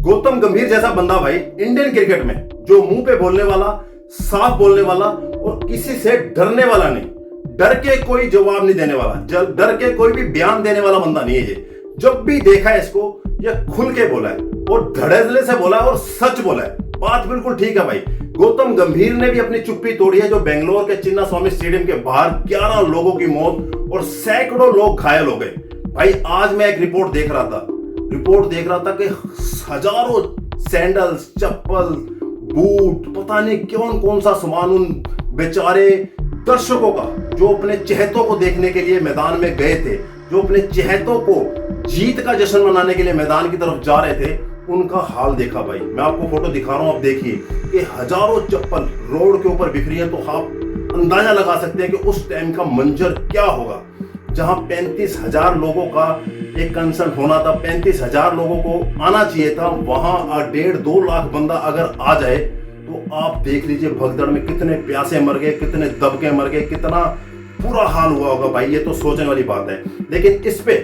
गौतम गंभीर जैसा बंदा भाई इंडियन क्रिकेट में, जो मुंह पे बोलने वाला, साफ बोलने वाला और किसी से डरने वाला नहीं, डर के कोई जवाब नहीं देने वाला, डर के कोई भी बयान देने वाला बंदा नहीं है ये। जब भी देखा है इसको, ये खुल के बोला है और धड़ल्ले से बोला है और सच बोला है। बात बिल्कुल ठीक है भाई। गौतम गंभीर ने भी अपनी चुप्पी तोड़ी है, जो बेंगलोर के चिन्ना स्वामी स्टेडियम के बाहर 11 लोगों की मौत और सैकड़ों लोग घायल हो गए। भाई आज मैं एक रिपोर्ट देख रहा था कि हजारों सैंडल्स, चप्पल, बूट, पता नहीं कौन सा सामान उन बेचारे दर्शकों का, जो अपने चहेतों को देखने के लिए मैदान में गए थे, जो अपने चहेतों को जीत का जश्न मनाने के लिए मैदान की तरफ जा रहे थे, उनका हाल देखा भाई। मैं आपको फोटो दिखा रहा हूं, आप देखिए कि हजारों चप्पल रोड के ऊपर बिखरी है। तो आप अंदाजा लगा सकते हैं कि उस टाइम का मंजर क्या होगा, जहां 35,000 लोगों का एक कंसर्न होना था, 35,000 लोगों को आना चाहिए था। वहां 1.5-2 लाख बंदा अगर आ जाए तो आप देख लीजिए भगदड़ में कितने प्यासे मर गए, कितने दबके मर गए, कितना बुरा हाल हुआ होगा भाई। ये तो सोचने वाली बात है। लेकिन इस पे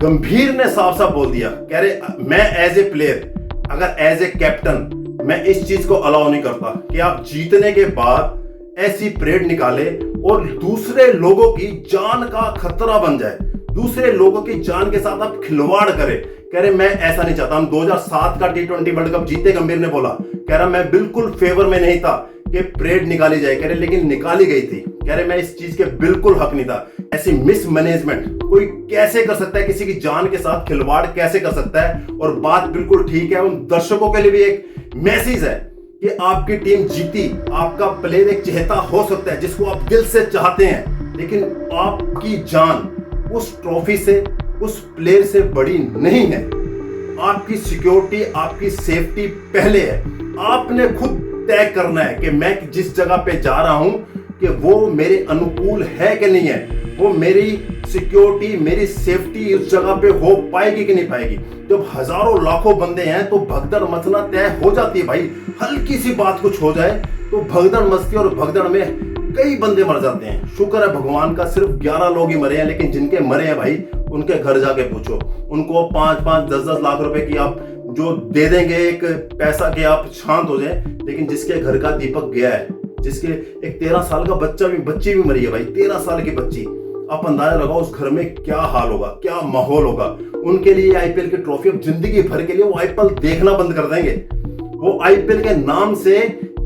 गंभीर ने साफ साफ बोल दिया, कह रहे मैं एज ए प्लेयर, अगर एज ए कैप्टन मैं इस चीज को अलाउ नहीं करता कि आप जीतने के बाद ऐसी परेड निकाले और दूसरे लोगों की जान का खतरा बन जाए, दूसरे लोगों की जान के साथ आप खिलवाड़ करें। कह रहे मैं ऐसा नहीं चाहता। हम 2007 का T20 वर्ल्ड कप जीते, गंभीर ने बोला, कह रहा मैं बिल्कुल फेवर में नहीं था कि परेड निकाली जाए, कह रहे लेकिन निकाली गई थी। कह रहे मैं इस चीज के बिल्कुल हक नहीं था। ऐसी मिसमैनेजमेंट कोई कैसे कर सकता है, किसी की जान के साथ खिलवाड़ कैसे कर सकता है। और बात बिल्कुल ठीक है, उन दर्शकों के लिए भी एक मैसेज है कि आपकी टीम जीती, आपका प्लेयर एक चहेता हो सकता है जिसको आप दिल से चाहते हैं, लेकिन आपकी जान उस ट्रॉफी से, उस प्लेयर से बड़ी नहीं है। आपकी सिक्योरिटी, आपकी सेफ्टी पहले है। आपने खुद तय करना है कि मैं जिस जगह पे जा रहा हूं कि वो मेरे अनुकूल है कि नहीं है, वो मेरी सिक्योरिटी, मेरी सेफ्टी उस जगह पे हो पाएगी कि नहीं पाएगी। जब हजारों लाखों बंदे हैं तो भगदड़ मचना तय हो जाती है भाई। हल्की सी बात कुछ हो जाए तो भगदड़ मचती है और भगदड़ में कई बंदे मर जाते हैं। शुक्र है भगवान का सिर्फ 11 लोग ही मरे हैं, लेकिन जिनके मरे हैं भाई उनके घर जाके पूछो, उनको 5-5, 10-10 लाख रुपए की आप जो दे देंगे एक पैसा कि आप शांत हो जाए, लेकिन जिसके घर का दीपक गया है, जिसके एक 13 साल का बच्ची भी मरी है भाई, 13 साल की बच्ची, आप अंदाजा लगाओ उस घर में क्या हाल होगा, क्या माहौल होगा। उनके लिए आईपीएल की ट्रॉफी अब जिंदगी भर के लिए वो आईपीएल देखना बंद कर देंगे। वो आईपीएल के नाम से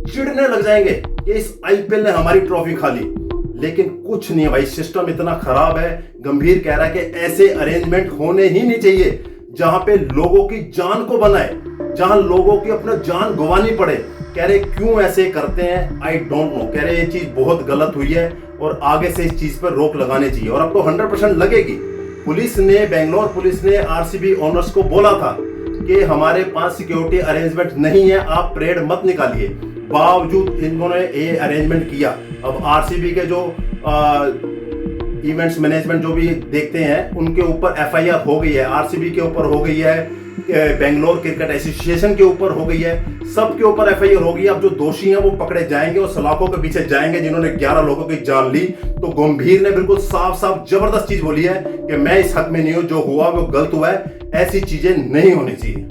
चिढ़ने लग जाएंगे कि इस आईपीएल ने हमारी ट्रॉफी खा ली। लेकिन कुछ नहीं है भाई, सिस्टम इतना खराब है। गंभीर कह रहा है कि ऐसे अरेंजमेंट होने ही नहीं चाहिए जहां पे लोगों की जान को बनाए, जहां लोगों की अपना जान गंवानी पड़े। कह रहे क्यों ऐसे करते हैं, आई डोंट नो। कह रहे ये चीज बहुत गलत हुई है और आगे से इस चीज पर रोक लगानी चाहिए। और अब तो 100% लगेगी। बेंगलोर पुलिस ने आरसीबी ओनर्स को बोला था कि हमारे पास सिक्योरिटी अरेंजमेंट नहीं है, आप परेड मत निकालिए। बावजूद इन्होंने ये अरेंजमेंट किया। अब आरसीबी के जो इवेंट्स मैनेजमेंट जो भी देखते हैं, उनके ऊपर एफआईआर हो गई है, आरसीबी के ऊपर हो गई है, बेंगलोर क्रिकेट एसोसिएशन के ऊपर हो गई है, सबके ऊपर एफआईआर हो गई है। अब जो दोषी हैं वो पकड़े जाएंगे और सलाखों के पीछे जाएंगे, जिन्होंने 11 लोगों की जान ली। तो गंभीर ने बिल्कुल साफ साफ जबरदस्त चीज बोली है कि मैं इस हक में नहीं हूं, जो हुआ वो गलत हुआ है, ऐसी चीजें नहीं होनी चाहिए।